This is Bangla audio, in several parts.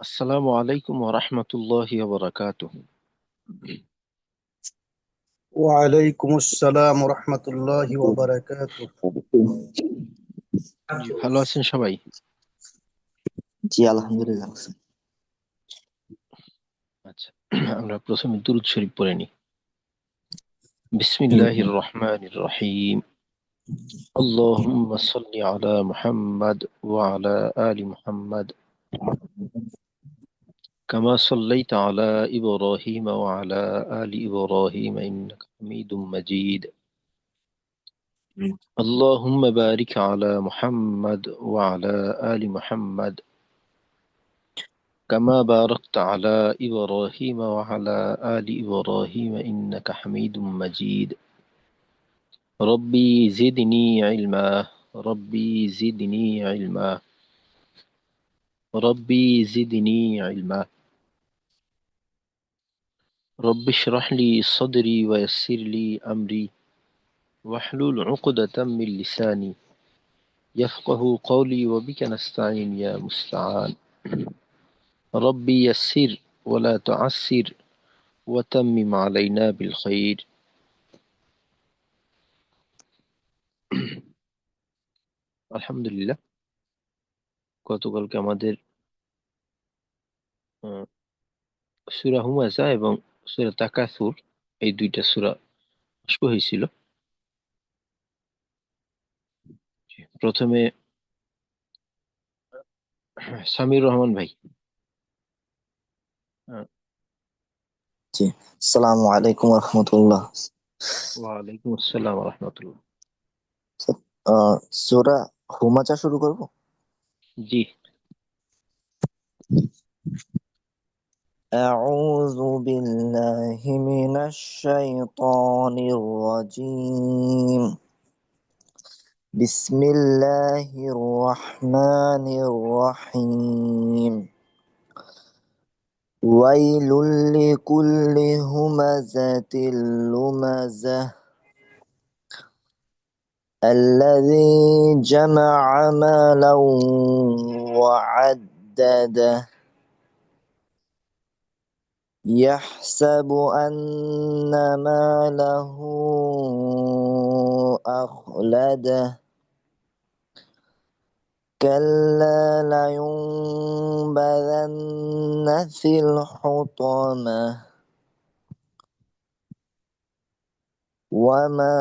আসসালামু আলাইকুম ওয়া রাহমাতুল্লাহি ওয়া বারাকাতুহু। ওয়ালাইকুম আসসালাম রহমতুল্লাহি ওয়া বারাকাতুহু। জি, ভালো আছেন সবাই? জি আলহামদুলিল্লাহ। আচ্ছা, আমরা প্রথমে দুরূদ শরীফ পড়ে নিই। হুম, বিসমিল্লাহির রহমানির রহিম। আল্লাহুম্মা সাল্লি আলা মুহাম্মাদ ওয়া আলা আলি মুহাম্মাদ কামা সাল্লাইতা আলা ইব্রাহিম ওয়া আলা আলি ইব্রাহিম ইন্নাকা হামিদুম মাজিদ। আল্লাহুম্মা বারিক আলা মুহাম্মাদ ওয়া আলা আলি মুহাম্মাদ كما باركت على إبراهيم وعلى آل إبراهيم إنك حميد مجيد. ربي زدني علما. ربي زدني علما. ربي زدني علما. رب اشرح لي صدري ويسر لي أمري واحلل عقدة من لساني يفقه قولي وبك نستعين يا مستعان. ربي يسر ولا تعسر وتمم علينا بالخير. আলহামদুলিল্লাহ, গতকালকে আমাদের সূরা হুমাযা এবং সূরা তাকাসুর এই দুইটা সূরা শুরু হয়েছিল। প্রথমে সামির রহমান ভাই। আহ, জি আসসালামু আলাইকুম রহমতুল্লাহ। ওয়ালাইকুম আসসালাম রহমতুল্লাহ। সূরা হুমাজা শুরু করব। জি। أعوذ بالله من الشيطان الرجيم. بسم الله الرحمن الرحيم. ويل لكل همزة لمزة الذي جمع مالا وعدده يحسب أن ماله أخلده كلا لينبذن في الحطمة وما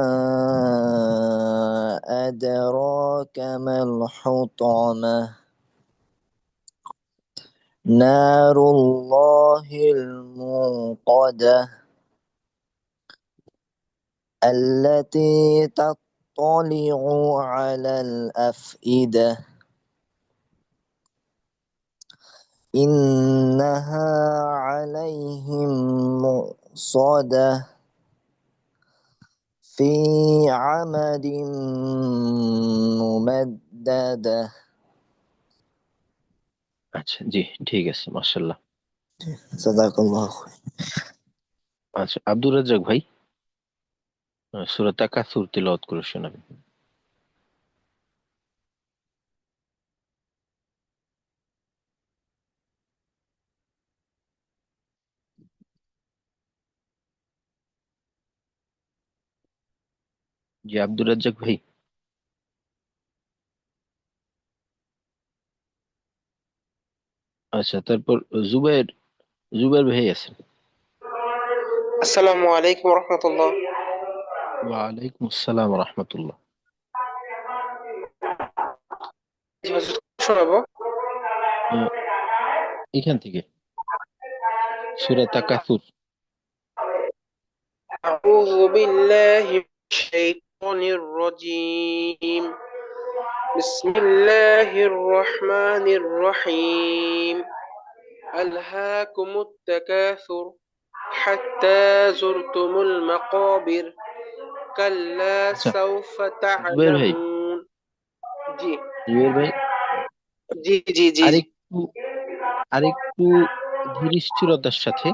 أدراك ما الحطمة نار الله الموقدة التي تطلع على الأفئدة إنها عليهم مؤصدة في عمد ممددة. আচ্ছা, জি, ঠিক আছে, মাশাআল্লাহ। صدق الله. আচ্ছা, আব্দুর রাজ্জাক ভাই সূরা তাকাসুর তিলাওয়াত করে শোনাবেন। জি, আব্দুর রাজ্জাক ভাই। আচ্ছা, তারপর জুবাইর জুবাইর ভাই আছেন। আসসালামু আলাইকুম রহমতুল্লাহ। ওয়ালাইকুম আসসালাম রহমতুল্লাহ। শোনাবো। এখান থেকে সূরা তাকাসুর। আউযু বিল্লাহি মিনাশ শাইতানির রাজীম। বিসমিল্লাহির রহমানির রহিম। আলহাকুমুত তাকাসুর হাত্তা যুরতুমুল মাকাবির কাল্লা আচ্ছা, সাউফা জুবাইর ভাই, তা'লামুন। জি জুবাইর ভাই, জি জি জি জি আরেকটু আরেকটু ধীর স্থিরতার সাথে,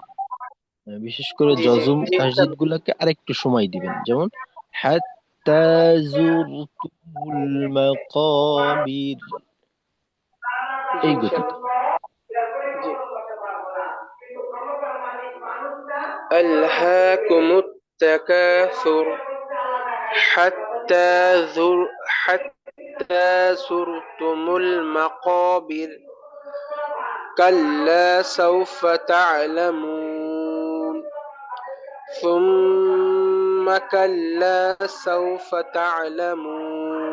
বিশেষ করে জি জি জজম জি তাসদিদ গুলাকে আরেকটু সময় দিবেন, যেমন হাত্তা যুরতুমুল মাকাবির, জি এই গতিতে। ইনশাআল্লাহ। জি ألهاكم التكاثر حتى زرتم المقابر كلا سوف تعلمون ثم كلا سوف تعلمون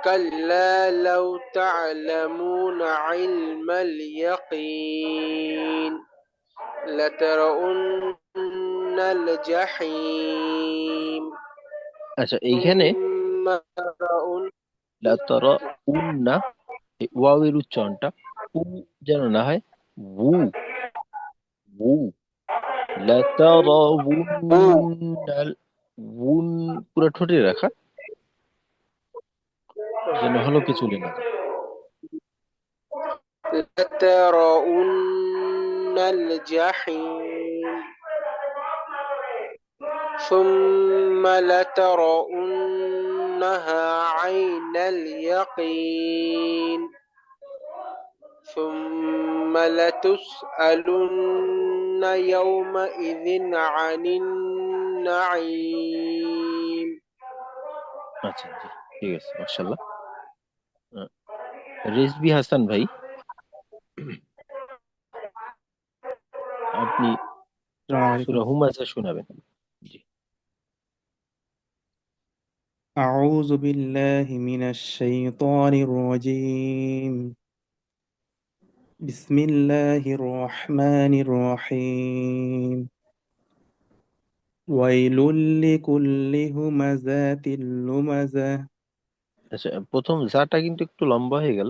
كلا لو تعلمون علم اليقين لترون الجحيم আচ্ছা, এইখানে ثم ترون লাতারা উন্না ওয়াওয়ের উচ্চারণটা উ যেন না হয় উ উ লাতারাউন্নাল উন পুরো ঠোঁটে রাখা যেন হলকে চলে না যায়। لترون الجحيم ثم لترونها عين اليقين ثم لتسألن يومئذ عن النعيم আচ্ছা, জি, ঠিক আছে, মাশাআল্লাহ। রেজবি হাসান ভাই, আপনি السلام عليكم সূরা হুমাযা শোনাবেন। জি। أعوذ بالله من الشيطان الرجيم بسم الله الرحمن الرحيم ويل لكل همزة لمزة আচ্ছা, প্রথম জাটা কিন্তু একটু লম্বা হয়ে গেল,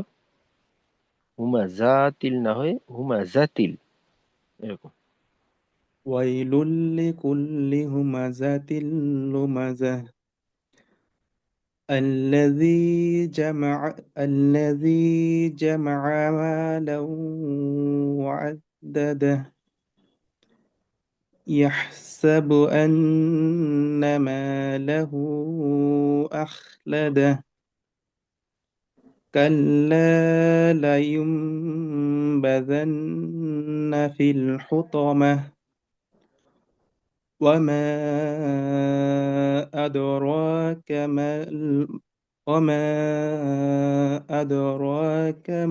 হুমাজাতিল না হয়ে হুমাজাতিল এরকম। ويل لكل همزة لمزة الذي جمع مالا وعدده يحسب أن ماله أخلده كلا لينبذن في الحطمة وما أدراك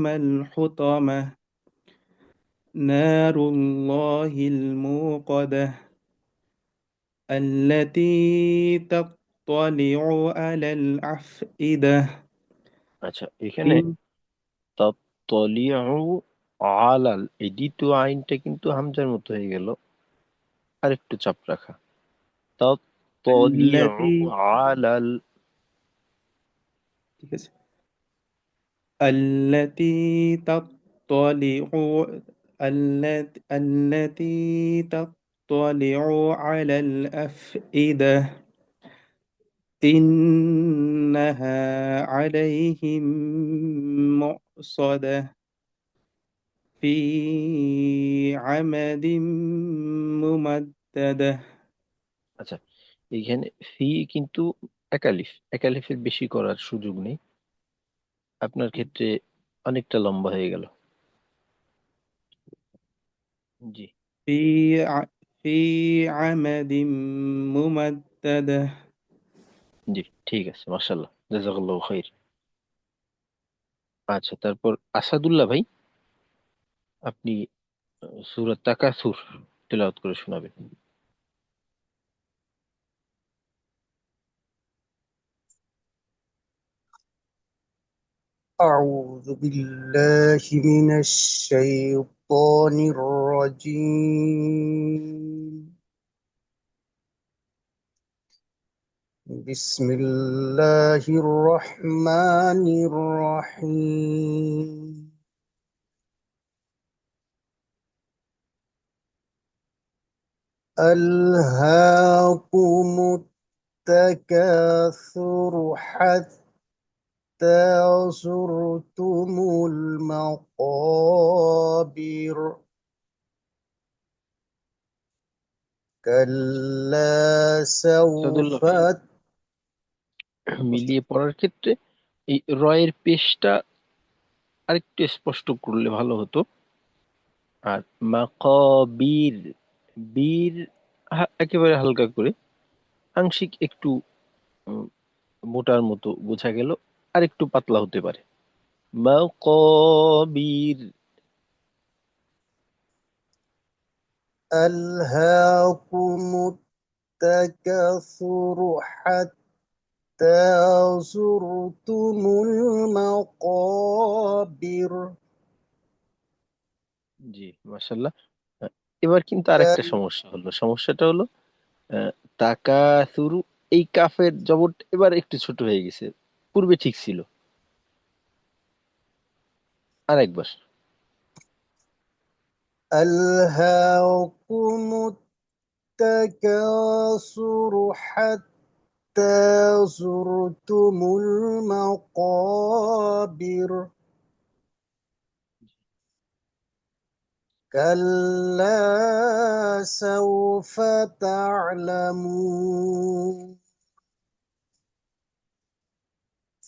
ما الحطمة نار الله الموقدة التي تطلع على الأفئدة আচ্ছা, এখানে তাত্তালিউ আলাল এই দ্বিতীয় আইনটা কিন্তু হামজার মতো হয়ে গেল, আর একটু চাপ রাখা। তাত্তালিউ আলাল, ঠিক আছে التي تطلع التي تطلع على الأفئدة إنها عليهم مؤصدة في عمد ممددة আচ্ছা, এইখানে ফি কিন্তু একালিফের বেশি করার সুযোগ নেই, আপনার ক্ষেত্রে অনেকটা লম্বা হয়ে গেল। জি, في عمد ممددة জি, ঠিক আছে, মাশাআল্লাহ, জাযাকাল্লাহু খাইর। আচ্ছা, তারপর আসাদুল্লাহ ভাই, আপনি সূরা তাকাসুর তেলাওয়াত করে শোনাবেন। أعوذ بالله من الشيطان الرجيم بسم الله الرحمن الرحيم ألهاكم التكاثر حتى زرتم المقابر كلا আসাদুল্লাহ سوف ভাই, মিলিয়ে পড়ার ক্ষেত্রে এই রয়ের পেশটা আরেকটু স্পষ্ট করলে ভালো হতো। আর মাকাবির, বীর একেবারে হালকা করে, আংশিক একটু উম, মোটার মতো বোঝা গেল, আর একটু পাতলা হতে পারে। মাকাবির। ألهاكم التكاثر حتى زرتم المقابر জি, মাশাল্লাহ। এবার কিন্তু আরেকটা সমস্যা হলো, সমস্যাটা হলো তাকাসুরু, এই কাফের জবর এবার একটু ছোট হয়ে গেছে, পূর্বে ঠিক ছিল। আরেকবার। ألهاكم التكاثر حتى زرتم المقابر كلا سوف تعلمون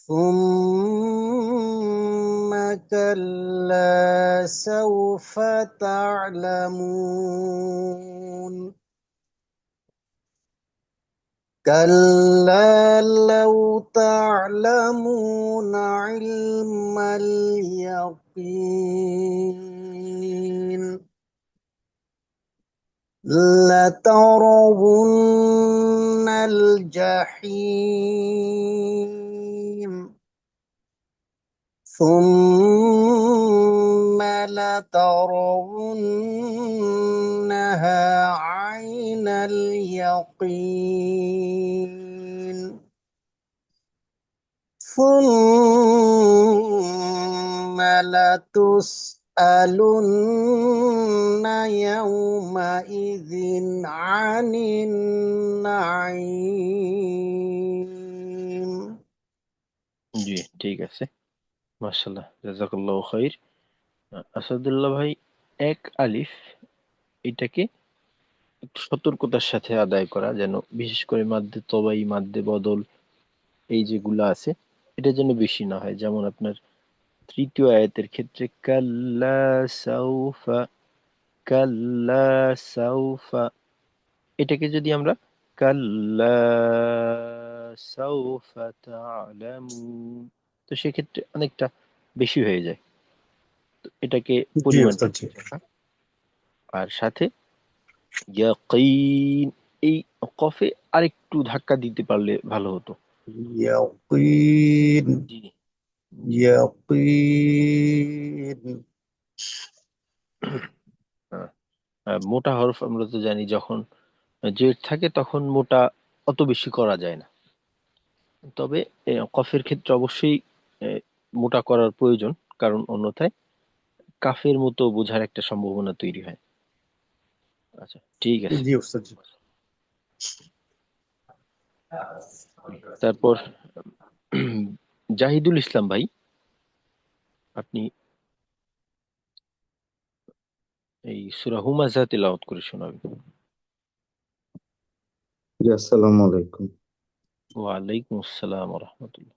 ثم كلا سوف تعلمون كلا لو تعلمون علم اليقين لترون الجحيم ثم لترونها عين اليقين ثم لتسألن يومئذ عن النعيم জি, ঠিক আছে, মাশাল্লাহ, জাযাকাল্লাহু খাইর। আসাদুল্লাহ ভাই, এক আলিফ, এটাকে একটু সতর্কতার সাথে আদায় করা, যেন বিশেষ করে মাদ্দে তবাই, মাদ্দে বদল, এই যেগুলো আছে, এটা যেন বেশি না হয়। যেমন আপনার তৃতীয় আয়াতের ক্ষেত্রে কাল্লা সাউফা, কাল্লা সাউফা, এটাকে যদি আমরা কাল্লা সাউফা তা'লামুন, তো সেক্ষেত্রে অনেকটা বেশি হয়ে যায়। তো এটাকে জি পরিমাণটা ওস্তাদ জি। ঠিক রাখা। আর সাথে ইয়াকিন, এই কফে আরেকটু ধাক্কা দিতে পারলে ভালো হতো। يقين জি। يقين আহ, মোটা হরফ আমরা তো জানি, যখন জেড থাকে তখন মোটা অত বেশি করা যায় না। তবে কফের ক্ষেত্রে অবশ্যই এ, মোটা করার প্রয়োজন, কারণ অন্যথায় কাফের মতো বোঝার একটা সম্ভাবনা তৈরি হয়। আচ্ছা, ঠিক আছে। জি ওস্তাদ জি। তারপর জাহিদুল ইসলাম ভাই, আপনি এই সূরা হুমাযা তেলাওয়াত করে শোনাবেন। জি, আসসালামু আলাইকুম। ওয়ালাইকুম আসসালাম ওয়া রাহমাতুল্লাহ।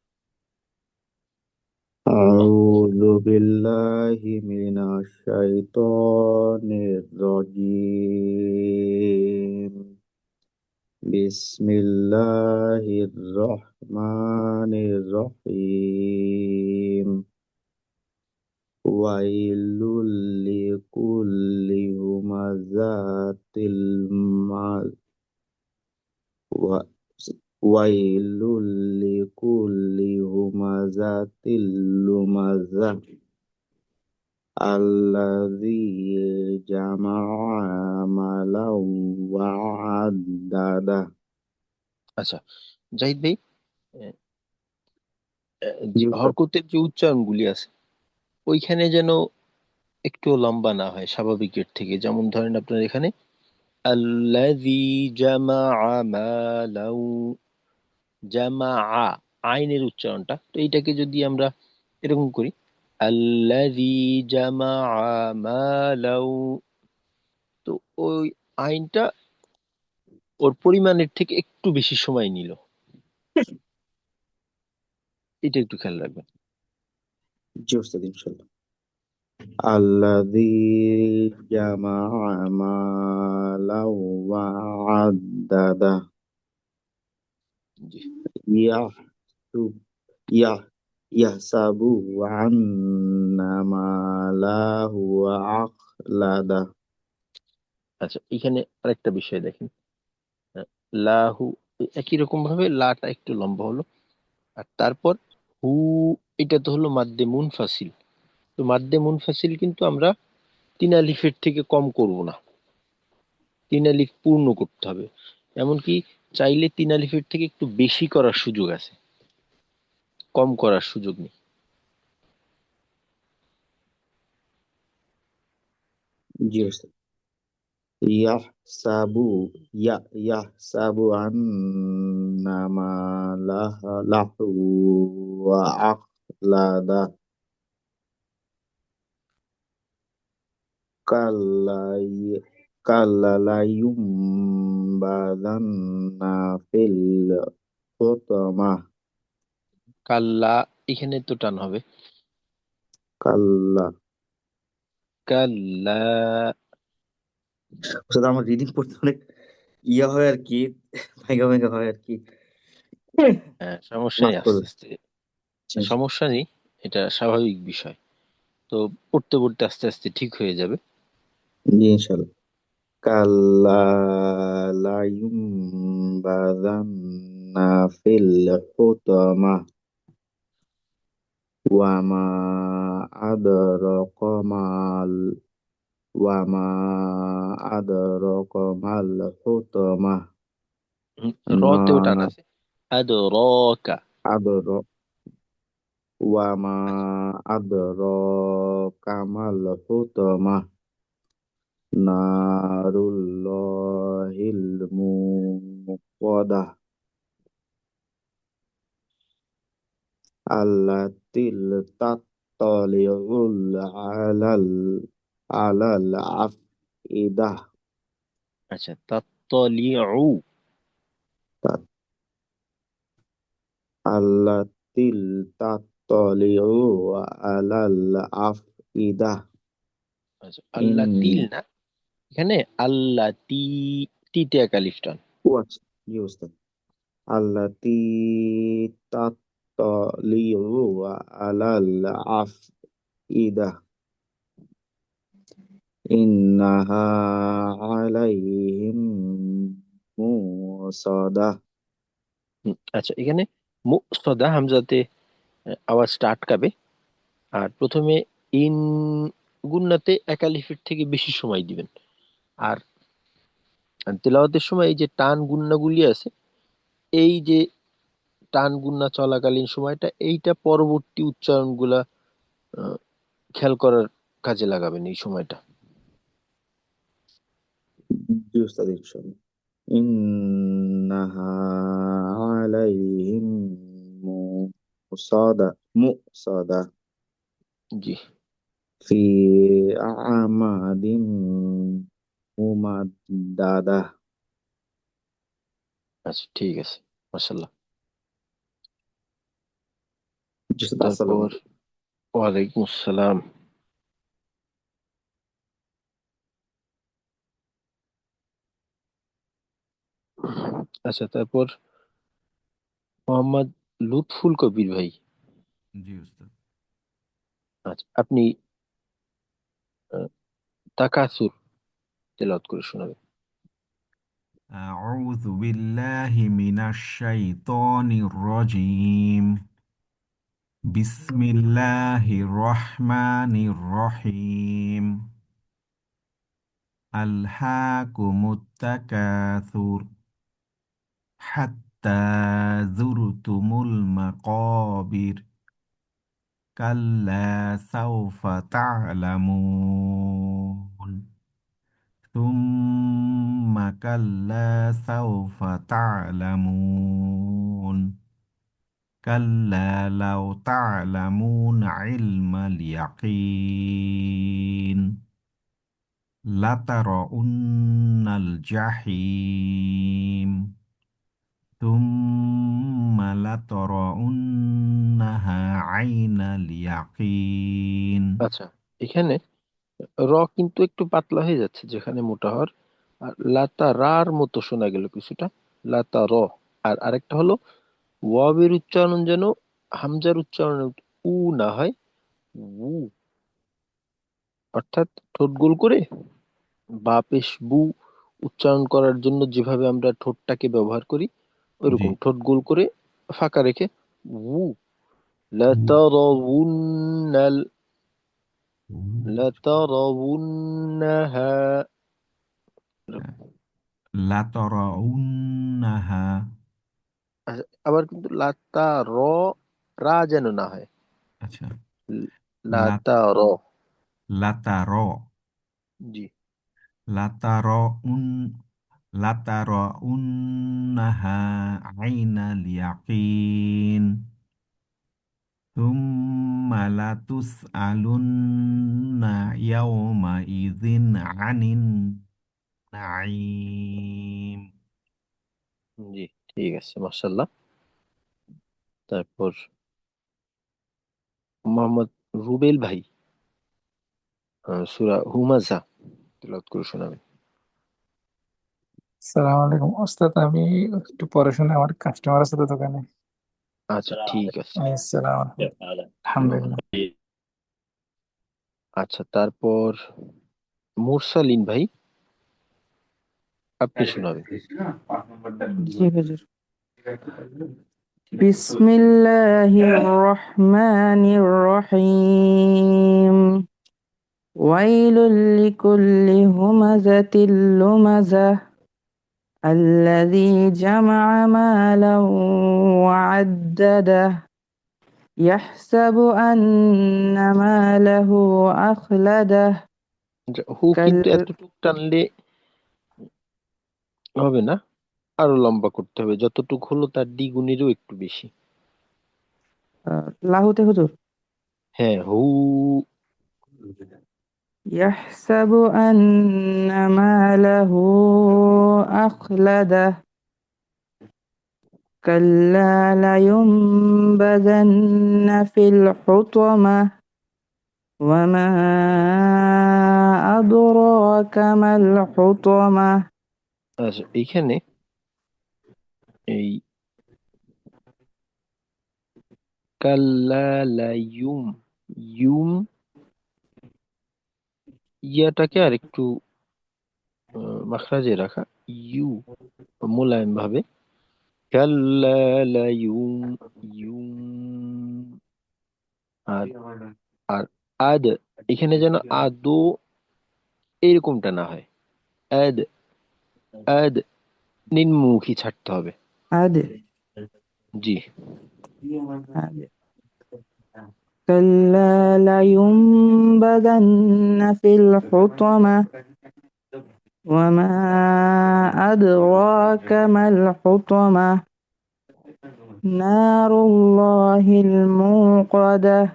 আউযু বিল্লাহি মিনাশ শাইতানির রাজীম। বিসমিল্লাহির রহমানির রহিম। ওয়াইলুল লিকুল্লি হুমাযাতিল ওয়া- ওয়াইলুল লিকুল্লি হুমাযাতিল লুমাযা আল্লাযী জামা'a মালাও ওয়া আদ্দাদা। আচ্ছা, জাহিদ ভাই, জি যে উস্তাদ। হরকতের যে উচ্চারণগুলি আছে, ওইখানে যেন একটু লম্বা না হয় স্বাভাবিকের থেকে। যেমন ধরেন আপনার এখানে আল্লাযী জামা'a মালাও, জামাআ, আইনের উচ্চারণটা, তো এইটাকে যদি আমরা এরকম করি আল্লাযী জামাআ মালাও, তো ওই আইনটা ওর পরিমাণের থেকে একটু বেশি সময় নিল, এটা একটু খেয়াল রাখবেন। জি উস্তাদ, ইনশাআল্লাহ। الذي جمع مالا وعدده জি يحسب يح- يحسب أن ماله أخلده আচ্ছা, এখানে আরেকটা বিষয় দেখেন। আহ, লাহু, একই রকম ভাবে লাটা একটু লম্বা হলো, আর তারপর হু, এটা তো হলো মাদ্দে মুনফাসিল। তো মাদ্দে মুনফাসিল কিন্তু আমরা 3 আলিফের থেকে কম করব না, 3 আলিফ পূর্ণ করতে হবে। এমনকি চাইলে 3 আলিফের থেকে একটু বেশি করার সুযোগ আছে, কম করার সুযোগ নেই। জি ওস্তাদ। ইয়াহসাবু ইয়াহসাবু আন্না মালাহু আখলাদা কাল্লা কাল্লা লা ইউমবাদান্না ফিল হুতামাহ কাল্লা, এখানে তো টান হবে। কাল্লা। কাল্লা। ওস্তাদ আমার রিডিং পড়তে অনেক হয় আর কি, ভেঙে ভেঙে হয় আর কি, হ্যাঁ, সমস্যা মাফ নেই, আস্তে করবেন। আস্তে। সমস্যা নেই, এটা স্বাভাবিক বিষয়। তো পড়তে পড়তে আস্তে আস্তে ঠিক হয়ে যাবে। জি ইনশাল্লাহ। كلا لا ينبذن في الحطمة وما أدرك وما أدرك ما الحطمة রতেও টান نار আছে। আদ রকা। أدرك وما أدرك ما الحطمة نار الله الموقدة التي تطلع على الأفئدة আচ্ছা, তাত্তলিউ। التي تطلع على الأفئدة আচ্ছা, إن আল্লাহ তিল না, এখানে আল্লাহ তি, তিতে এক আলিফ টান। what used التي تطلع على الأفئدة إنها عليهم موصدة আচ্ছা, এখানে মুকসদা হামজাতে আওয়াজটা আটকাবে। আর প্রথমে ইন গুন্নাতে এক আলিফের থেকে বেশি সময় দিবেন। আর তেলাওয়াতের সময় এই যে টান গুন্নাগুলি আছে, এই যে টান গুন্না চলাকালীন সময়টা, এইটা পরবর্তী উচ্চারণগুলা আহ, খেয়াল করার কাজে লাগাবেন এই সময়টা। used addiction إنها عليهم مؤصدة জি। في أعماد ممددة আচ্ছা, ঠিক আছে, মাশাল্লাহ। just তারপর আসসালামু ওয়ালাইকুম আসসালাম। আচ্ছা, তারপর মোহাম্মদ লুৎফুল কবির ভাই। জি উস্তাদ। আচ্ছা, আপনি আহ, তাকাসুর তেলাওয়াত করে শোনাবেন। أعوذ بالله من الشيطان الرجيم. بسم الله الرحمن الرحيم. ألهاكم التكاثر حتى زرتم المقابر كلا سوف تعلمون ثم كلا سوف تعلمون كلا لو تعلمون علم اليقين لترؤن الجحيم ثم لترؤنها عين اليقين আচ্ছা, এখানে র কিন্তু একটু পাতলা হয়ে যাচ্ছে যেখানে মোটা হওয়ার, আর লাতা রার মতো শোনা গেল কিছুটা, লাতা র। আর আরেকটা হলো ওয়াবের উচ্চারণ যেন হামজার উচ্চারণ উ না হয়, উ। অর্থাৎ ঠোঁট গোল করে বা পেশ বু উচ্চারণ করার জন্য যেভাবে আমরা ঠোঁটটাকে ব্যবহার করি, জি। ওইরকম ঠোঁট গোল করে ফাঁকা রেখে উ। উ, লাতারাউন্নাল উ, লাতারাউন্নাহা। লাতরাউন্নাহা। আচ্ছা, আবার কিন্তু লাতা র রা যেন না হয়, আচ্ছা। লা- লাতা র। লাতার জি। লাতার উন লাতারাউন্নাহা আইনাল ইয়াকিন ثم لتسألن يومئذ عن النعيم. জি, ঠিক আছে, মাশাল্লাহ। তারপর মোহাম্মদ রুবেল ভাই সূরা হুমাযা তেলাওয়াত করে শোনাবেন। সালাম আলাইকুম ওস্তাদ, আমি একটু পড়াশোনা, আমার কাস্টমার আছে তো দোকানে। আচ্ছা, ঠিক আছে। আসসালাম আলাইকুম। আলহামদুলিল্লাহ। আচ্ছা, তারপর মুরসালিন ভাই আপনি শোনাবেন। জি হুজুর। বিসমিল্লাহির রহমানির রহিম। ওয়াইলুল লিকুল্লি হুমাযাতিল লুমাযাহ আল্লাযী জামা'a মালান ওয়া 'আদ্দাদাহ ইয়াহসাবু আন্না মালাহু আখলাদাহ হু কাল কিন্তু এতটুক টানলে হবে না, আরো লম্বা করতে হবে, যতটুক হলো তার দ্বিগুণেরও একটু বেশি। লাহুতে হুজুর। হ্যাঁ, হু। ইয়াহসাবু আন্না মালাহু আখলাদাহ কাল্লা লায়ুনবাযান্না ফিল হুতামাহ ওয়া মা আদরাকা মাল হুতামাহ। আচ্ছা, এইখানে এই কাল্লা লাইয়ুম, ইউম ইয়াটাকে আর একটু মাখরাজে রাখা, ইউ মোলায়েম ভাবে, কাল্লা লাইয়ুম, ইউম। আর আর আদ, এখানে যেন আদো এরকমটা না হয়, আদ, আদ নিম্নমুখী ছাড়তে হবে। আদ জি। আদ কাল্লা লায়ুনবাযান্না ফিল হুতামাহ ওয়া মা আদরাকা মাল হুতামাহ নারুল্লাহিল মুকাদাহ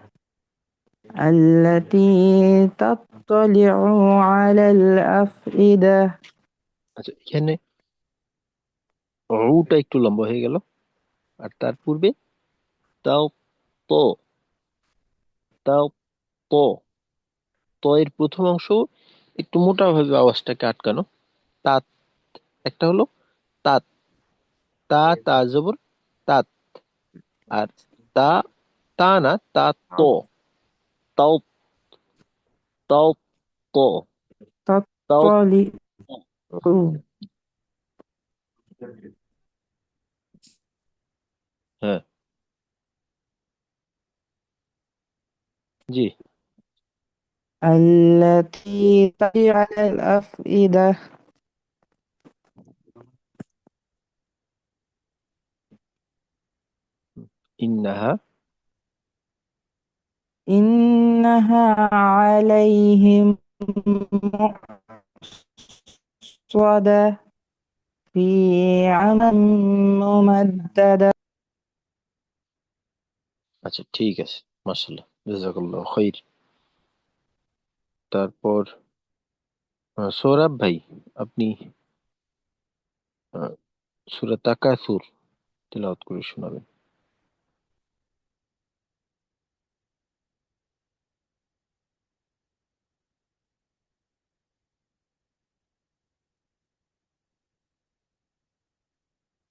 আল্লাতী তাত্তালি'ু আলাল আফইদাহ। আচ্ছা, এখানে রুটা একটু লম্বা হয়ে গেল, আর তার পূর্বে তাও, তো, তাও, তো, তো এর প্রথম অংশ একটু মোটা ভাবে আওয়াজটাকে আটকানো, তাত। একটা হলো তাত, তা তা জবর তাত। আর তা, তা না, তা তো, তাও, তাও, তো, তাও। তাত্তালি'ু। হ্যাঁ, জি। التي تطلع على الأفئدة ইন্নাহা, إنها عليهم مؤصدة في عمد ممددة. আচ্ছা, ঠিক আছে, মাশাআল্লাহ, জাযাকাল্লাহু খাইর। তারপর সৌরভ ভাই আপনি সূরা তাকাসুর তেলাওয়াত করে শোনাবেন।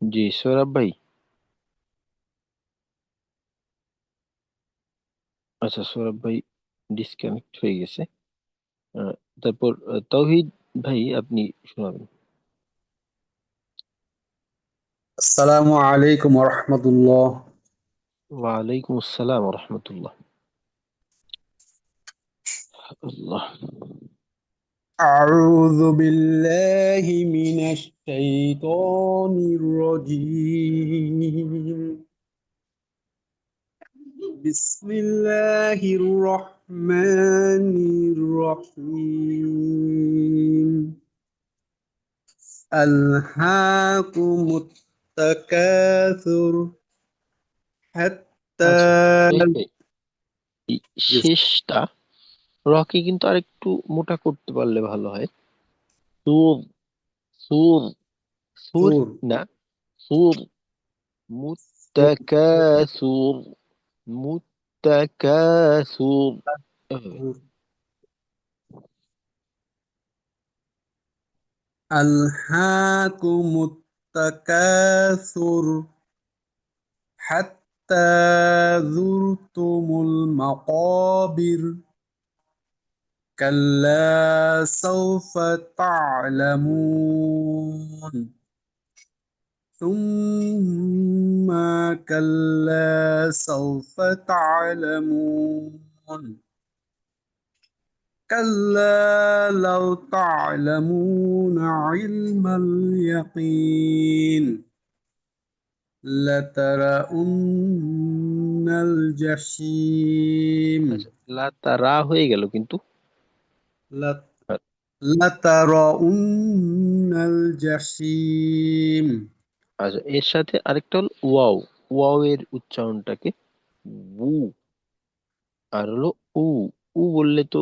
জি সৌরভ ভাই। আচ্ছা সৌরভ ভাই ডিসকানেক্ট হয়ে গেছে। আহ, তারপর তৌহিদ ভাই আপনি শোনাবেন। আসসালামু আলাইকুম রহমতুল্লাহ। ওয়ালাইকুম আসসালাম রহমতুল্লাহ। আল্লাহ। أعوذ بالله من الشيطان الرجيم. بسم الله الرحمن الرحيم. ألهاكم التكاثر حتى আচ্ছা এই শেষটা রকে কিন্তু আরেকটু মোটা করতে পারলে ভালো হয়। সুর, সুর, সুর يسر না, সুর। মুত্তাকাসুর, মুত্তাকাসুর এভাবে। ألهاكم التكاثر حتى زرتم المقابر كلا سوف تعلمون ثم كلا سوف تعلمون كلا لو تعلمون علم اليقين لترؤن الجحيم আচ্ছা লাতারা হয়ে গেল কিন্তু। لترؤن الجحيم. আচ্ছা এর সাথে আরেকটা হলো ওয়াও। ওয়াও এর উচ্চারণটাকে উ, আর হলো উ। উ বললে তো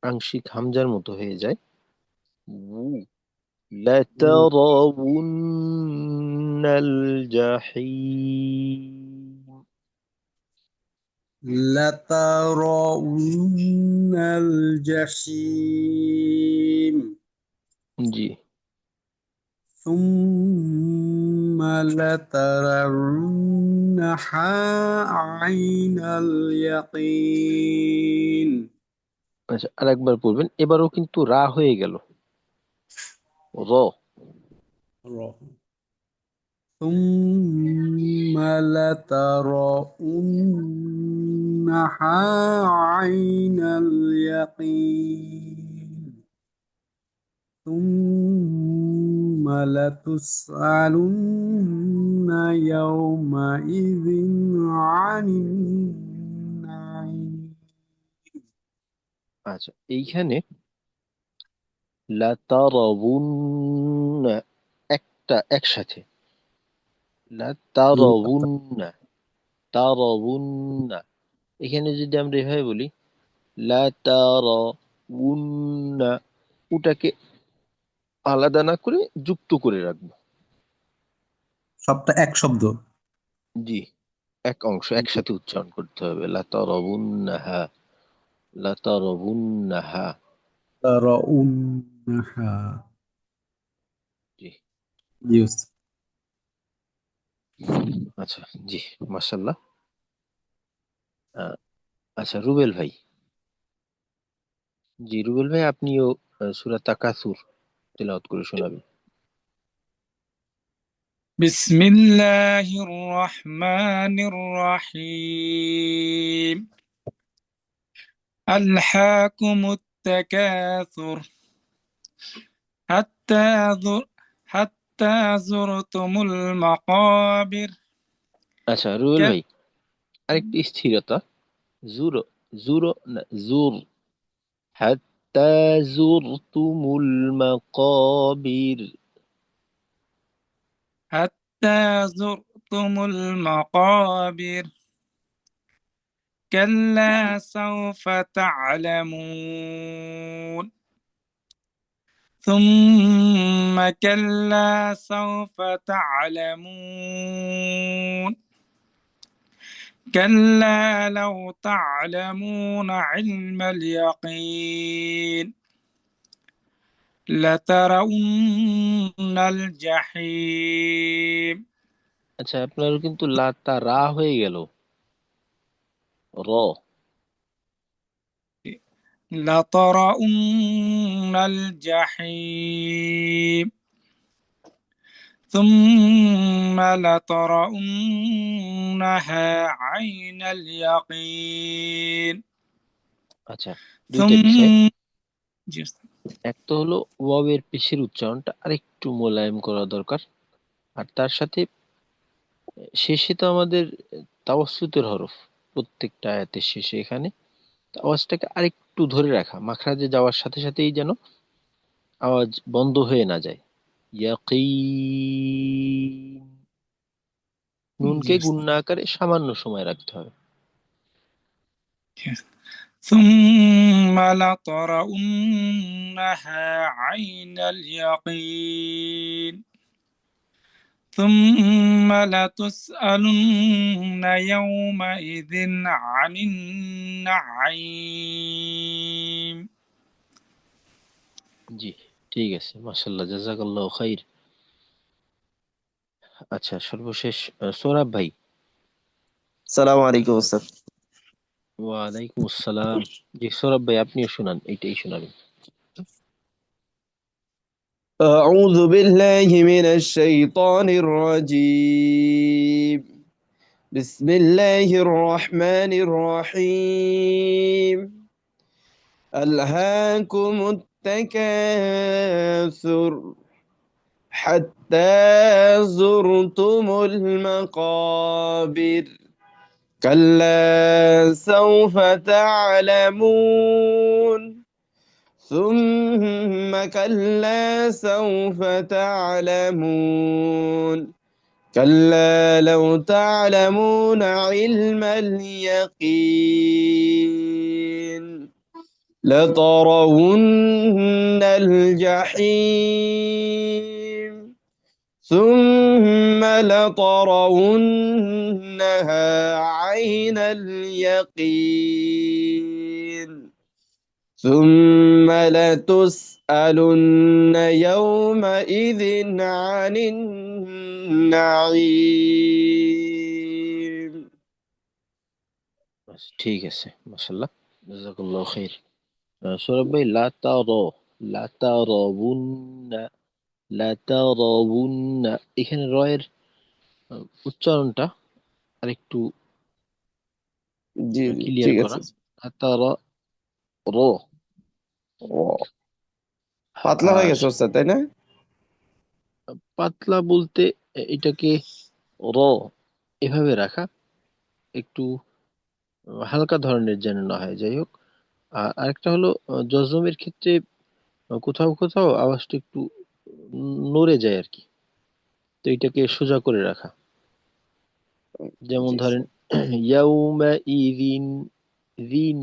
আংশিক হামজার মতো হয়ে যায়। উ, লাতারাউন্নাল জাহিম। لترؤن الجحيم জি ثم لترونها عين اليقين. আচ্ছা আরেকবার পড়বেন, এবারও কিন্তু রা হয়ে গেল। র। ثم لترونها عين اليقين ثم لتسألن يومئذ عن النعيم. আচ্ছা এইখানে লাতারাউন্না একটা একসাথে, লাতারাউন্না, তারাউন্না। এখানে যদি আমরা এভাবে বলি লাতারাউন্না, ওটাকে আলাদা না করে যুক্ত করে রাখবো। সবটা এক শব্দ। জি এক অংশ একসাথে উচ্চারণ করতে হবে। লাতারাউন্নাহা, লাতারাউন্নাহা। ترونها. জি Yes. আচ্ছা জি মাশাআল্লাহ। আহ, আচ্ছা রুবেল ভাই। জি রুবেল ভাই আপনিও সূরা তাকাসুর তেলাওয়াত করে শোনাবেন। بسم الله الرحمن الرحيم ألهاكم التكاثر حتى حتى زرتم المقابر আচ্ছা রুবেল ভাই আরেকটু স্থিরতা। জুর, জুর না জুর। হাত্তা জুরতুমুল মাকাবির। حتى زرتم المقابر كلا سوف تعلمون ثم كلا سوف تعلمون كلا لو تعلمون علم اليقين لترون الجحيم আচ্ছা, আপনারও কিন্তু লাতা রা হয়ে গেল, র। لترون الجحيم ثم لترونها عين اليقين আচ্ছা, দুইটা বিষয়। জি ওস্তাদ। এক তো হলো ওয়াবের পেশের উচ্চারণটা আরেকটু মোলায়েম করা দরকার, আর তার সাথে শেষে তো আমাদের তাওয়াসসুতের হরফ প্রত্যেকটা আয়াতের শেষে, এখানে আওয়াজটাকে আরেকটু ধরে রাখা, মাখরাজে যাওয়ার সাথে সাথেই যেন আওয়াজ বন্ধ হয়ে না যায়। ইয়াকিন, জি নুনকে ওস্তাদ। গুণনা আকারে সামান্য সময় রাখতে হবে। ثم لترونها عين اليقين ثم لتسألن يومئذ عن النعيم জি, ঠিক আছে, মাশাআল্লাহ, জাযাকাল্লাহু খাইর। আচ্ছা, সর্বশেষ সোহরাব ভাই। সালাম আলাইকুম ওস্তাদ। ওয়ালাইকুম আসসালাম। জি সোহরাব ভাই, আপনিও শোনান, এইটাই শোনাবেন। أعوذ بالله من الشيطان الرجيم. بسم الله الرحمن الرحيم. ألهاكم التكاثر حتى زرتم المقابر كلا سوف تعلمون ثم كلا سوف تعلمون كلا لو تعلمون علم اليقين لترون الجحيم ثم لترونها عين اليقين ثم لتسألن يومئذ عن النعيم. বাস, ঠিক আছে, মাশাআল্লাহ, জাযাকাল্লাহু খাইর। সৌরভ ভাই, লাতারাবুন্না, লাতারাবুন্না, এখানে রয়ের উচ্চারণটা আরেকটু জি ক্লিয়ার ঠিক করা। আছে। লাতারা, র। ও, পাতলা হয়ে আর গেছে ওস্তাদ, তাই না? পাতলা বলতে এটাকে র এভাবে রাখা, একটু হালকা ধরনের যেন না হয়। যাই হোক, আর আরেকটা হলো জজমের ক্ষেত্রে কোথাও কোথাও আওয়াজটা একটু নড়ে যায় আর কি, তো এটাকে সোজা করে রাখা। যেমন জি ধরেন স্যার। ইয়াউমা ইযিন, যিন,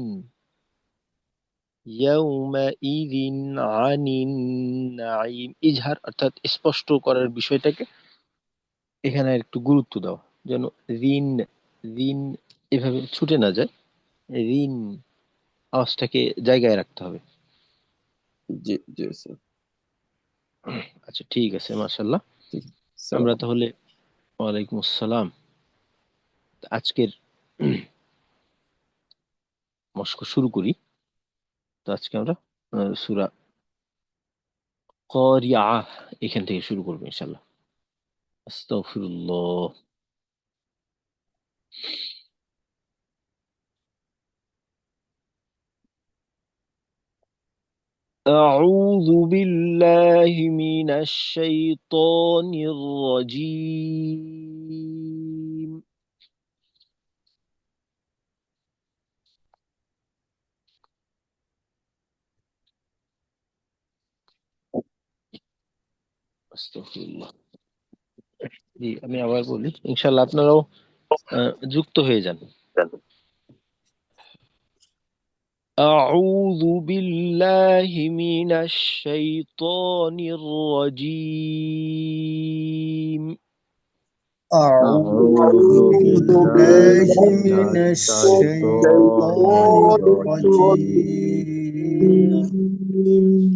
ইয়াউমা ইযিন আনিন নাঈম, ইজহার অর্থাৎ স্পষ্ট করার বিষয়টাকে এখানে একটু গুরুত্ব দাও, যেন ঋণ, ঋণ এভাবে ছুটে না যায়। ঋণ আওয়াজটাকে জায়গায় রাখতে হবে। জি জি স্যার। আচ্ছা, ঠিক আছে, মাশাআল্লাহ। ঠিক। আমরা সালাম। তাহলে, ওয়ালাইকুম আসসালাম, আজকের মস্ক শুরু করি। তো আজকে আমরা সূরা ক্বারিআহ এখান থেকে শুরু করবো ইনশাআল্লাহ। আস্তাগফিরুল্লাহ। أعوذ بالله من الشيطان الرجيم. আস্তাগফিরুল্লাহ। জি, আমি আবার বলি, ইনশাআল্লাহ আপনারাও যুক্ত হয়ে যান। أعوذ بالله من الشيطان الرجيم. أعوذ أعوذ بالله بالله من من الشيطان الشيطان الرجيم. الرجيم.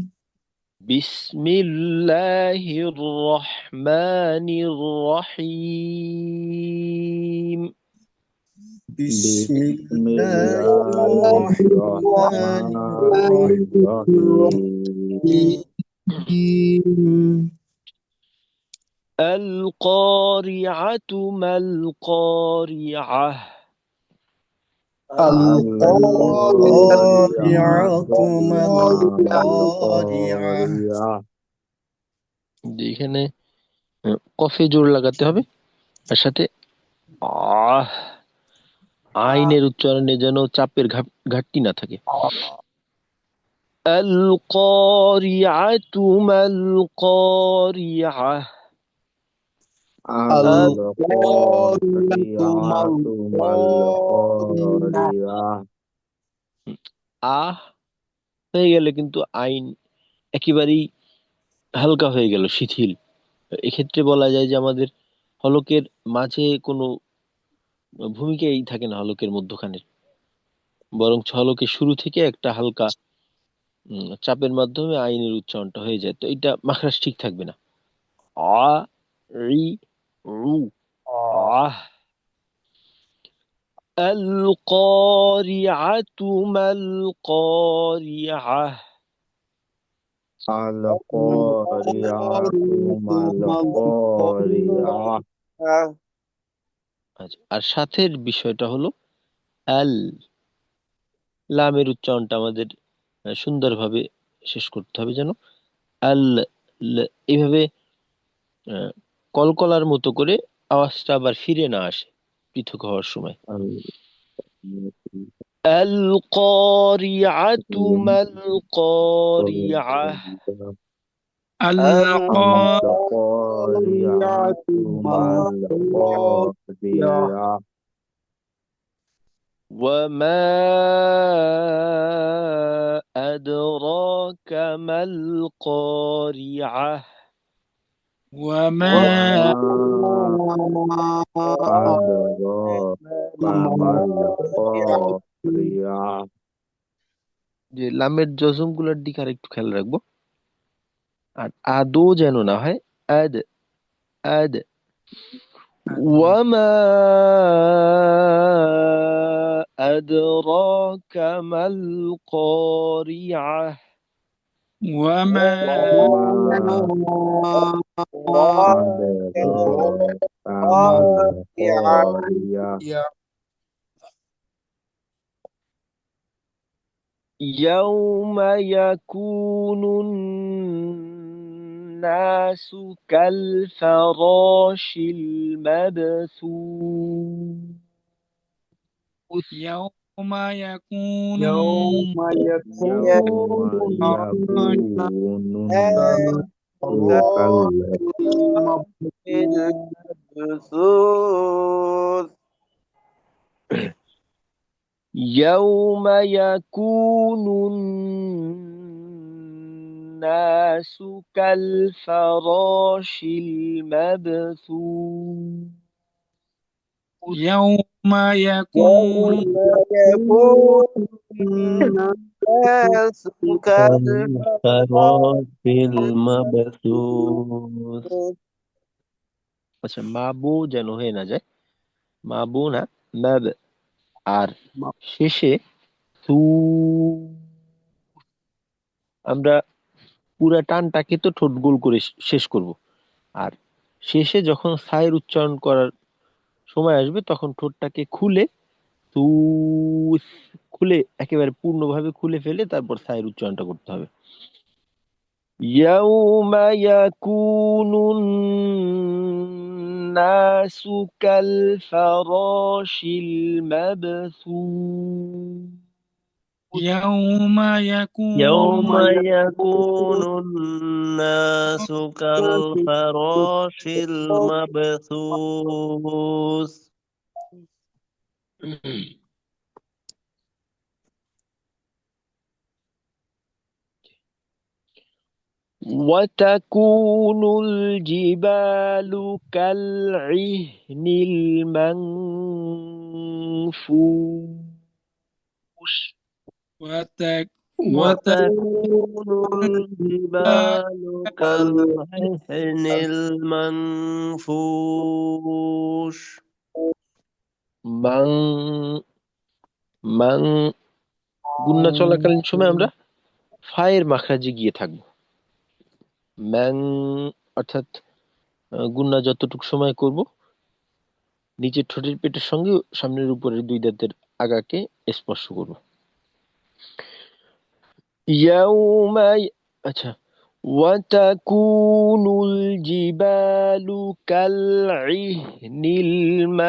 বিসমিল্লাহির রহমানির রহিম। বিসমিল্লাহিররহমানিররহিম। আল ক্বারিআতু মাল ক্বারিআহ। আল-ক্বারিআতু মাল-ক্বারিআহ। এখানে কফে জোর লাগাতে হবে, তার সাথে আহ আইনের উচ্চারণে যেন চাপের ঘাটতি না থাকে। আল ক্বারিআতু মাল ক্বারিআহ। আল-ক্বারিআতু মাল-ক্বারিআহ। আহ হয়ে গেলে কিন্তু আইন একেবারেই হালকা হয়ে গেল, শিথিল। এক্ষেত্রে বলা যায় যে আমাদের হলকের মাঝে কোনো ভূমিকাই থাকে না হলকের মধ্যখানের, বরং হলকের শুরু থেকে একটা হালকা চাপের মাধ্যমে আইনের উচ্চারণটা হয়ে যায়। তো এটা মাখরাজ ঠিক থাকবে না। আ রি রু আহ। আল ক্বারিআতু মাল ক্বারিআহ। আল-ক্বারিআতু মাল-ক্বারিআহ। আচ্ছা, আর সাথের বিষয়টা হলো আল, লামের উচ্চারণটা আমাদের সুন্দরভাবে শেষ করতে হবে, যেন আল এইভাবে আহ, কলকলার মতো করে আওয়াজটা আবার ফিরে না আসে পৃথক হওয়ার সময়। আল ক্বারিআতু মাল ক্বারিআহ। আল-ক্বারিআতু মাল-ক্বারিআহ। وما أدراك ما القارعة. وما أدراك ما القارعة। যে লামের জজম গুলার দিকে আর একটু খেয়াল রাখবো, আর আদৌ যেন না হয়। আদ আদ। وما أدراك ما القارعة. وما وما أدراك ما القارعة. يوم يكون الناس كالفراش المبثوث. يوم يكون يوم يكون الناس المبثوث. يوم يكون الناس كالفراش المبثوث. يوم يكون الناس كالفراش المبثوث. আচ্ছা, মাবু যেন হয়ে না যায়, মাবু না মাব, আর শেষে সু। আমরা পুরা টানটাকে তো ঠোঁট গোল করে শেষ করব, আর শেষে যখন সায়ের উচ্চারণ করার সময় আসবে তখন ঠোঁটটাকে খুলে তু খুলে একেবারে পূর্ণভাবে খুলে ফেলে তারপর সায়ের উচ্চারণটা করতে হবে। يوم يكون الناس كالفراش المبثوث. يوم يوم يكون يكون الناس كالفراش المبثوث. وتكون الجبال كالعهن المنفوش. وتكون الجبال كالعهن المنفوش মাং মাং গুন্না চলাকালীন সময় আমরা ফায়ের মাখরাজে গিয়ে থাকবো। ম্যাং অর্থাৎ গুন্না যতটুকু সময় করব নিচের ঠোঁটের পেটের সঙ্গে সামনের উপরের দুই দাঁতের আগাকে স্পর্শ করব। আচ্ছা, وتكون الجبال كالعهن المنفوش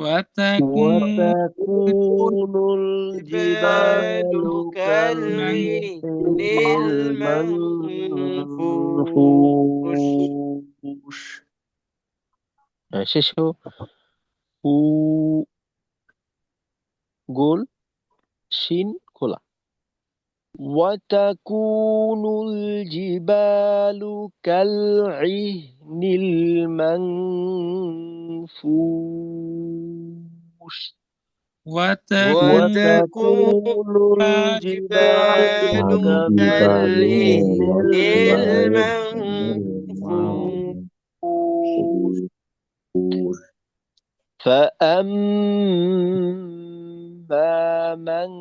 وتكون الجبال كالعهن المنفوش শেষে হু গোল শিন খোলা। وتكون الجبال كالعهن المنفوش وتكون الجبال كالعهن المنفوش فأما من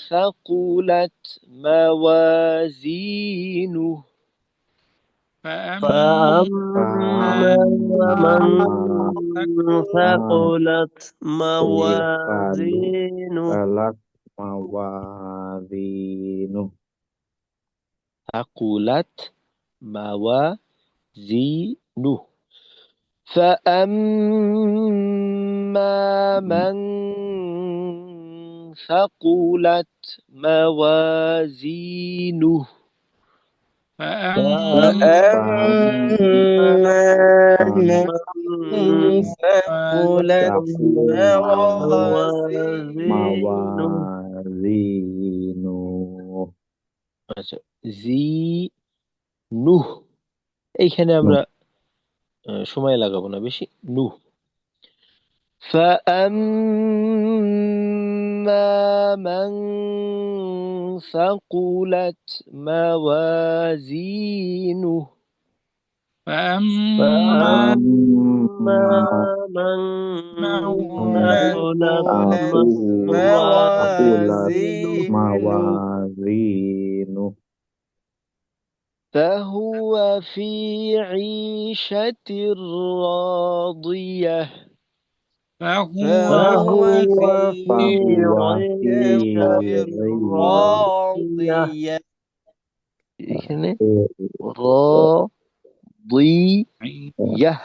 ثقلت موازينه فأما من ثقلت موازينه ثقلت موازينه فأما من ثقلت موازينه من ثقلت موازينه আচ্ছা, জি নুহ এইখানে আমরা সময় লাগাবো না বেশি। নুহ فأما من ثقلت موازينه فأما من ثقلت موازينه فهو في عيشة راضية فهو في عيشة راضية এখানে রাদিয়াহ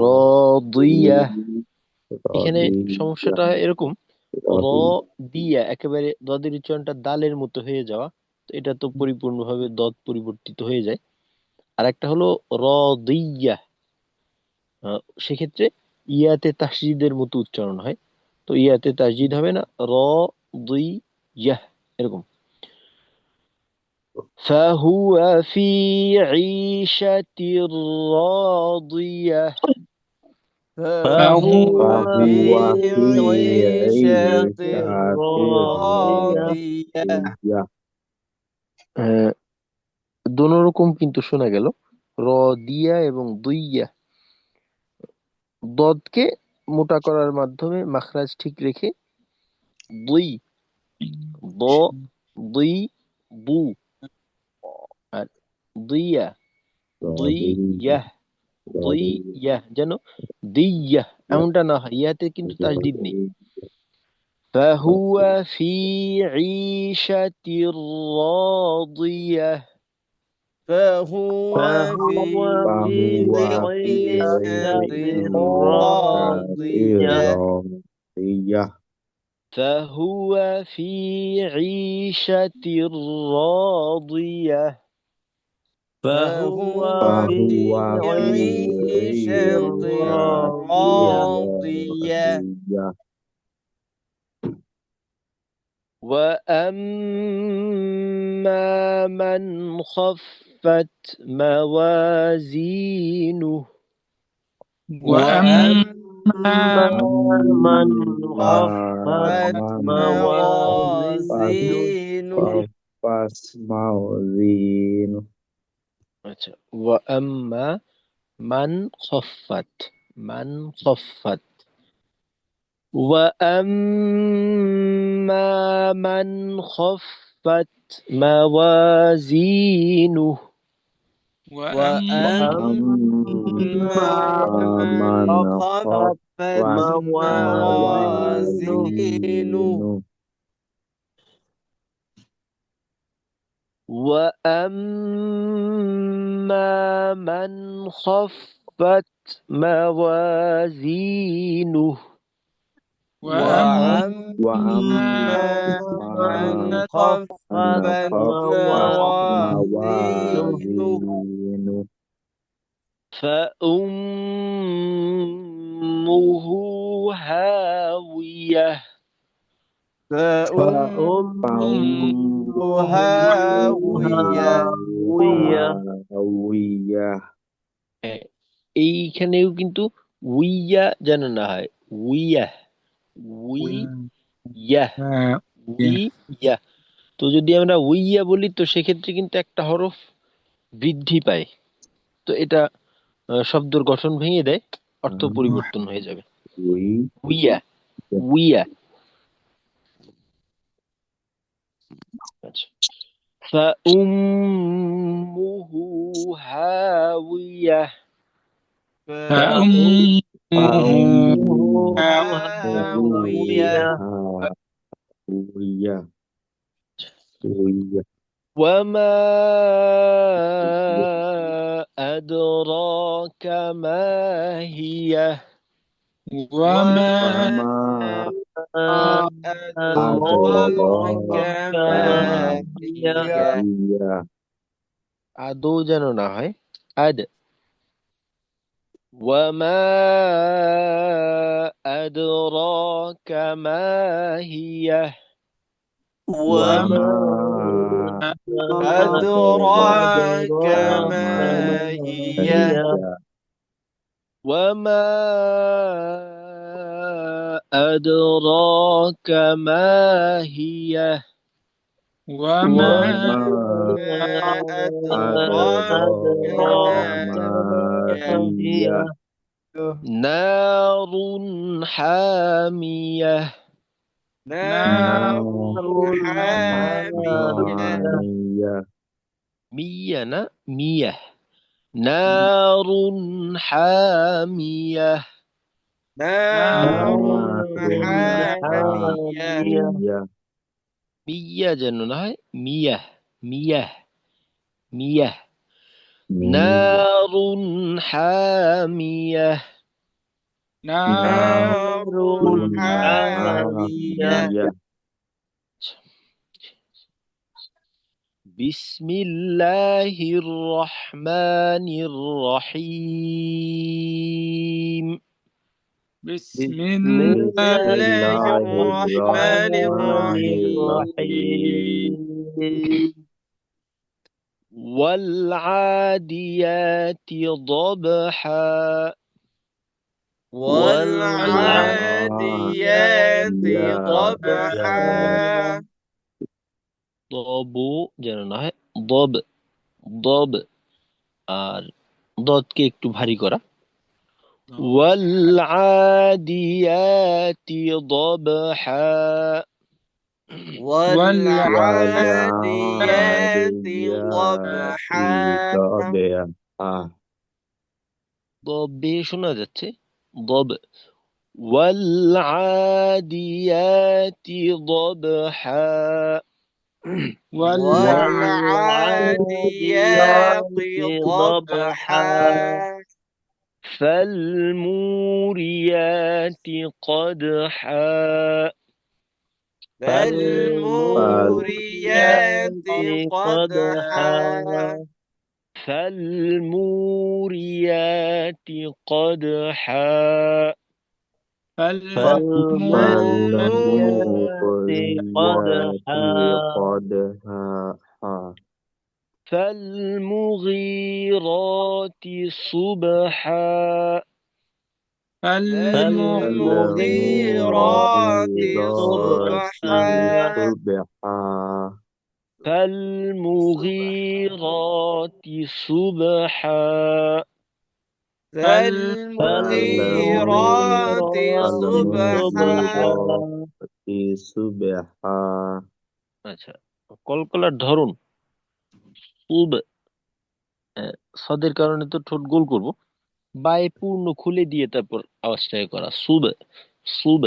রাদিয়াহ এখানে সমস্যাটা এরকম, র দিয়া একেবারে দদের উচ্চারণটা দালের মতো হয়ে যাওয়া, তো এটা তো পরিপূর্ণভাবে দদ পরিবর্তিত হয়ে যায়। আর একটা হলো রদিয়া, সেক্ষেত্রে ইয়াতে তাসজিদের মতো উচ্চারণ হয়, তো ইয়াতে তাসজিদ হবে না, রদিয়াহ এরকম। فهو في عيشة راضية فهو في عيشة راضية দোনো রকম কিন্তু শোনা গেল, র দিয়া এবং দুইয়া। দদকে মোটা করার মাধ্যমে মাখরাজ ঠিক রেখে দুই দ দুই বু, আর দুইয়া দুই ইয়াহ দুই ইয়াহ যেন দিয়াহ এমনটা না হয়, ইয়াতে কিন্তু তাসদিদ নেই। فهو في عيشة راضية فهو في عيشة راضية فهو في عيشة راضية فهو في عيشة راضية وأما من خفت موازينه وأما من خفت خفت موازينه. موازينه আচ্ছা, وأما من خفت وأما من خفت موازينه. وأما وأما وأما من من خفت خفت موازينه. موازينه وأما من خفت موازينه. وأما وأما من من خفت من خفت موازينه موازينه فأمه هاوية. فأمه هاوية هاوية. هاوية এইখানেও কিন্তু উইয়া যেন না হয়, উইয়া উইয়া উইয়া। তো যদি আমরা উইয়া বলি তো সেক্ষেত্রে কিন্তু একটা হরফ বৃদ্ধি পায়, তো এটা শব্দের গঠন ভেঙে দেয়, অর্থ পরিবর্তন হয়ে যাবে। উইয়া উইয়া। আচ্ছা, فأمه هاوية. فأمه هاوية هاوية هاوية وما أدراك ما هي. وما وما أدراك ما هي هي আদৌ যেন না হয় আদ। وما أدراك ما هي. وما وما أدراك ما هي هي وما أدراك ما هي. وما وما أدراك ما ما هي نار حامية. نار نار حامية حامية مية مية. نار حامية. نار نار حامية حامية مية যেন না হয় মিয়াহ মিয়াহ মিয়াহ। مية نار حامية. نار نار حامية حامية بسم الله الرحمن الرحيم. بسم بسم الله الله الله الرحمن الرحمن الرحيم الرحيم والعاديات ضبحا. والعاديات ضبحا ضب যেন না হয় ضب ضب, আর দতকে একটু ভারী করা। والعاديات ضبحا. والعاديات والعاديات ضبحا ضبحا ضبে শোনা যাচ্ছে ضب. والعاديات ضبحا. والعاديات ضبحا فالموريات قدحا. فالموريات قدحا فالموريات قدحا. فالموريات قدحا فالمغيرات صبحا. فالمغيرات صبحا صبحا فالمغيرات صبحا فالمغيرات صبحا صبحا আচ্ছা, কলকলার ধরন সুব, সাদের কারণে তো ঠোঁট গোল করব, বায়ে পূর্ণ খুলে দিয়ে তারপর আওয়াজটাকে করা সুব সুব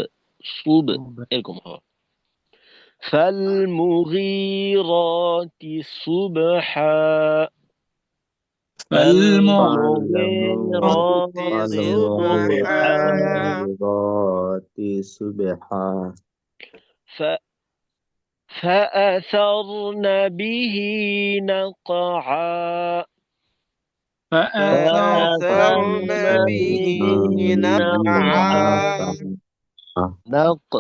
সুব, এরকম হওয়া। فالمغيرات صبحا فالمغيرات صبحا فالمغيرات صبحا ف- فأثرن به نقعا فأثرن به نقعا نق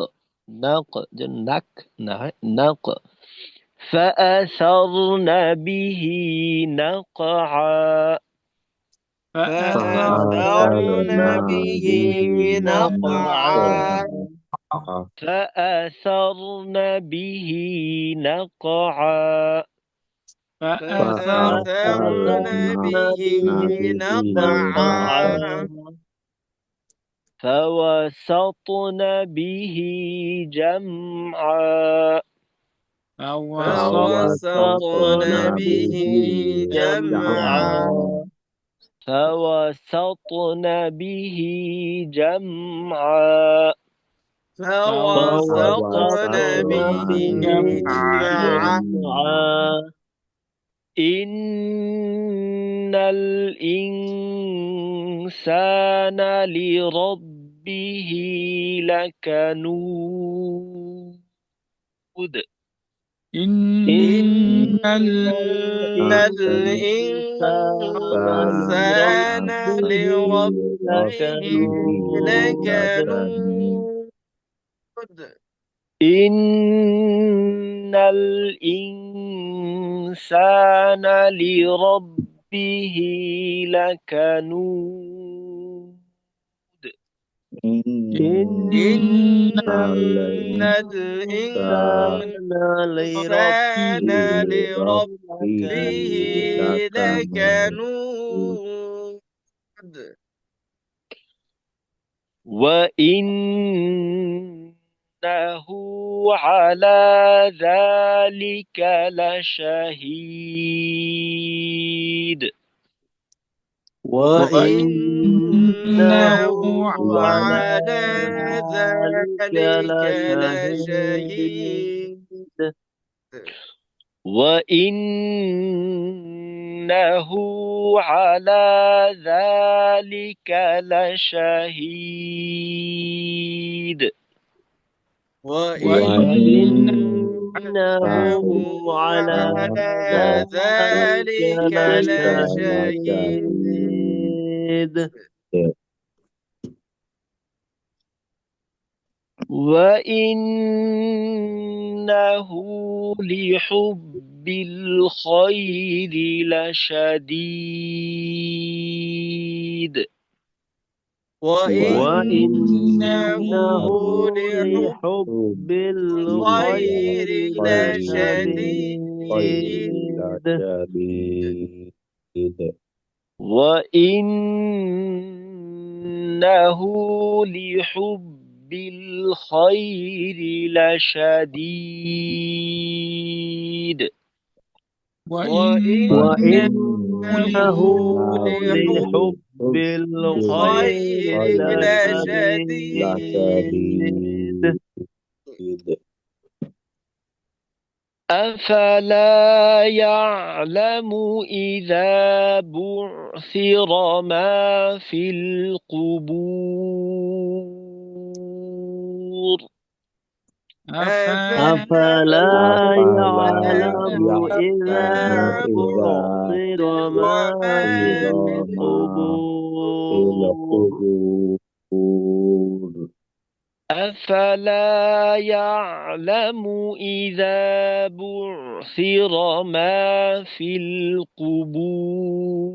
نق যে নাক না হয় নাক فأثرن به نقعا فأثرن به نقعا فأثرن به نقعا فأثرن به نقعا فوسطن به جمعا فوسطن به جمعا فوسطن به جمعا فوسطن به جمعا إن الإنسان لربه لكنود إن الإنسان لربه لكنود إن الإنسان لربه لكنود إن الإنسان لربه لكنود وإنه على ذلك لشهيد وإنه على ذلك لشهيد وإنه على ذلك لشهيد وإنه على ذلك لشهيد وإنه لحب الخير لشديد وإنه لحب الخير لشديد وإنه لحب الخير لشديد وإنه لحب الخير لشديد أفلا يعلم إذا بعثر ما في القبور أفلا يعلم إذا بعثر ما في القبور أفلا يعلم إذا بعثر ما في القبور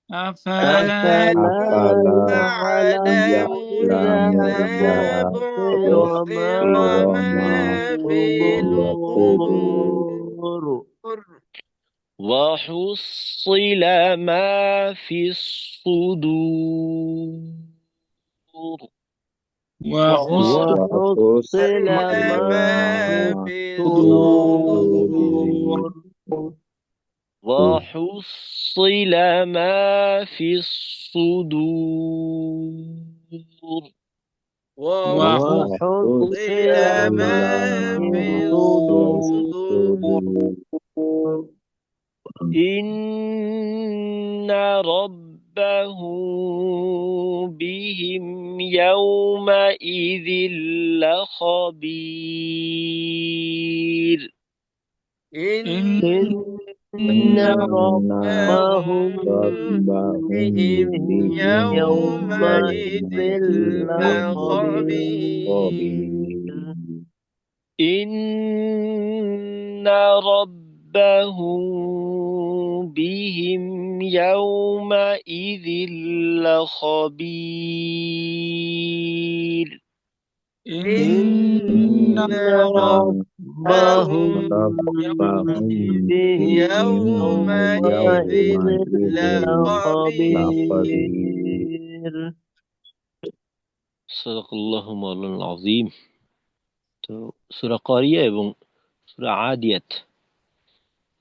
أفلا أفلا أفلا يعلم إذا يعلم بعثر ما بعثر ما في في القبور وحصل ما في الصدور وحصل وحصل ما في الصدور وحصل ما في الصدور وحصل وحصل ما في الصدور إن ربهم بهم يومئذ لخبير إن إن ربهم ربهم ربهم بهم بهم يومئذ خبير لخبير إن ربهم بهم يومئذ لخبير إن ربهم ربهم بهم يومئذ يومئذ لخبير لخبير صدق الله مولانا العظيم। তো সূরা কারিয়া এবং সূরা আদিয়াত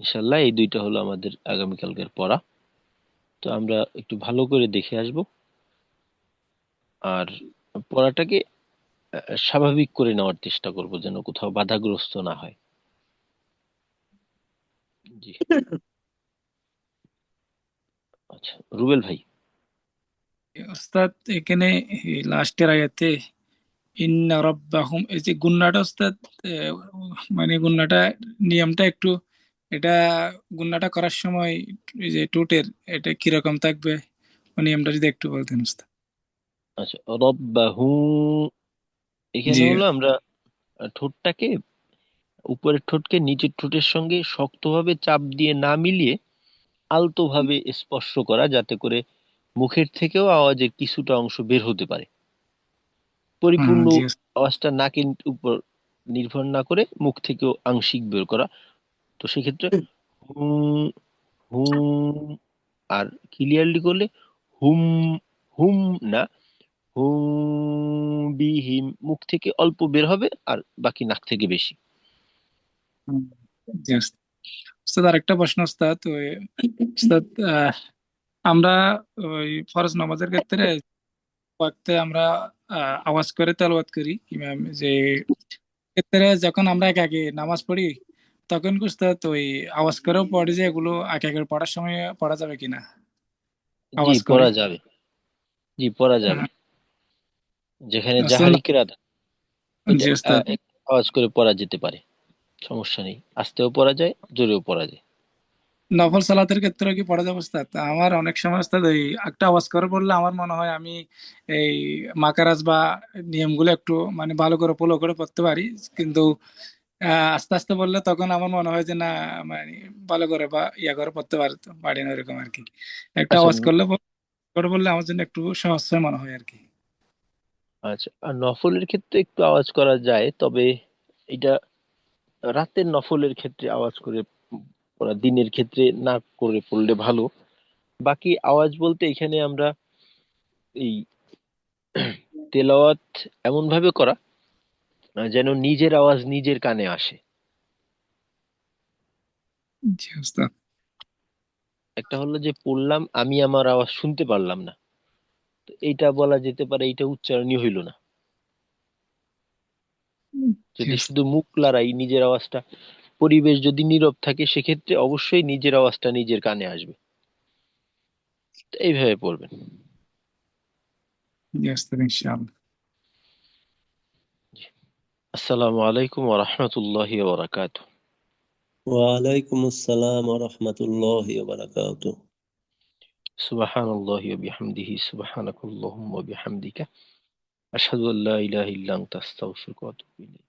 ইনশাআল্লাহ এই দুইটা হলো আমাদের আগামীকালকের পড়া। তো আমরা একটু ভালো করে দেখে আসব আর পড়াটাকে স্বাভাবিক করে নেওয়ার চেষ্টা করব যেন কোথাও বাধাগ্রস্ত না হয়। জি আচ্ছা রুবেল ভাই। ওস্তাদ এখানে লাস্টের আয়াতে ইন্না রাব্বাহুম এই যে গুন্নাটা ওস্তাদ মানে গুন্নাটা নিয়মটা একটু এটা গুন্নাটা করার সময় এই যে টুটের এটা কিরকম থাকবে নিয়মটা যদি একটু বলতেন ওস্তাদ। আচ্ছা রব্বাহু এখানে জি হলো আমরা ঠোঁটটাকে উপরের ঠোঁটকে নিচের ঠোঁটের সঙ্গে শক্তভাবে চাপ দিয়ে না মিলিয়ে আলতোভাবে স্পর্শ করা যাতে করে মুখের থেকেও আওয়াজের কিছুটা অংশ বের হতে পারে। পরিপূর্ণ জি ওস্তাদ। আওয়াজটা নাকের উপর নির্ভর না করে মুখ থেকেও আংশিক বের করা। তো সেক্ষেত্রে হুম হুম আর ক্লিয়ারলি করলে হুম হুম না হুম বিহিম মুখ থেকে অল্প বের হবে আর বাকি নাক থেকে বেশি। জি ওস্তাদ। ওস্তাদ আরেকটা প্রশ্ন ওস্তাদ ওই ওস্তাদ আমরা ওই ফরজ নামাজের ক্ষেত্রে ওয়াক্তে আমরা আওয়াজ করে তেলাওয়াত করি ইমাম যে ক্ষেত্রে যখন আমরা একে একে নামাজ পড়ি তখন কি উস্তাদ ওই আওয়াজ করেও পড়ে যে এগুলো একে একে পড়ার সময় পড়া যাবে কিনা জি আওয়াজ করে? পড়া যাবে, জি পড়া যাবে। যেখানে জাহারি কিরাত জি উস্তাদ। আওয়াজ করে পড়া যেতে পারে, সমস্যা নেই। আস্তেও পড়া যায়, জোরেও পড়া যায়। নফল সালাতের ক্ষেত্রে কি পড়া যাবে উস্তাদ? আমার অনেক সময় উস্তাদ ওই একটা আওয়াজ করে পড়লে আমার মনে হয় আমি এই মাকারাজ বা নিয়মগুলো একটু মানে ভালো করে ফলো করে পড়তে পারি, কিন্তু আস্তে আস্তে বললে তখন আমার মনে হয় যে না মানে ভালো করে বা ইয়া করে পড়তে পারি না এরকম আর কি। একটা আচ্ছা আওয়াজ করে বললে আমার জন্য একটু সমস্যা মনে হয় আর কি। আচ্ছা আর নফলের ক্ষেত্রে একটু আওয়াজ করা যায়, তবে এটা রাতের নফলের ক্ষেত্রে আওয়াজ করে পড়া, দিনের ক্ষেত্রে না করে পড়লে ভালো। বাকি আওয়াজ বলতে এখানে আমরা এই তেলাওয়াত এমন ভাবে করা যেন নিজের আওয়াজ নিজের কানে আসে। জি উস্তাদ। একটা হলো যে পড়লাম আমি আমার আওয়াজ শুনতে পারলাম না, তো এইটা বলা যেতে পারে এইটা উচ্চারণই হইল না। জি যদি উস্তাদ। শুধু মুখ লড়াই নিজের আওয়াজটা, পরিবেশ যদি নীরব থাকে সেক্ষেত্রে অবশ্যই নিজের আওয়াজটা নিজের কানে আসবে। তো এইভাবে পড়বেন। জি উস্তাদ ইনশাআল্লাহ। আসসালামু আলাইকুম ওয়া রাহমাতুল্লাহি ওয়া বারাকাতুহু। ওয়ালাইকুম আসসালাম ওয়া রাহমাতুল্লাহি ওয়া বারাকাতুহু। সুবহানাল্লাহি ওয়া বিহামদিহি সুবহানাকাল্লাহুম্মা ওয়া বিহামদিকা আশহাদু আল্লা ইলাহা ইল্লা আনতা আস্তাগফিরুকা ওয়া আতুবু ইলাইক।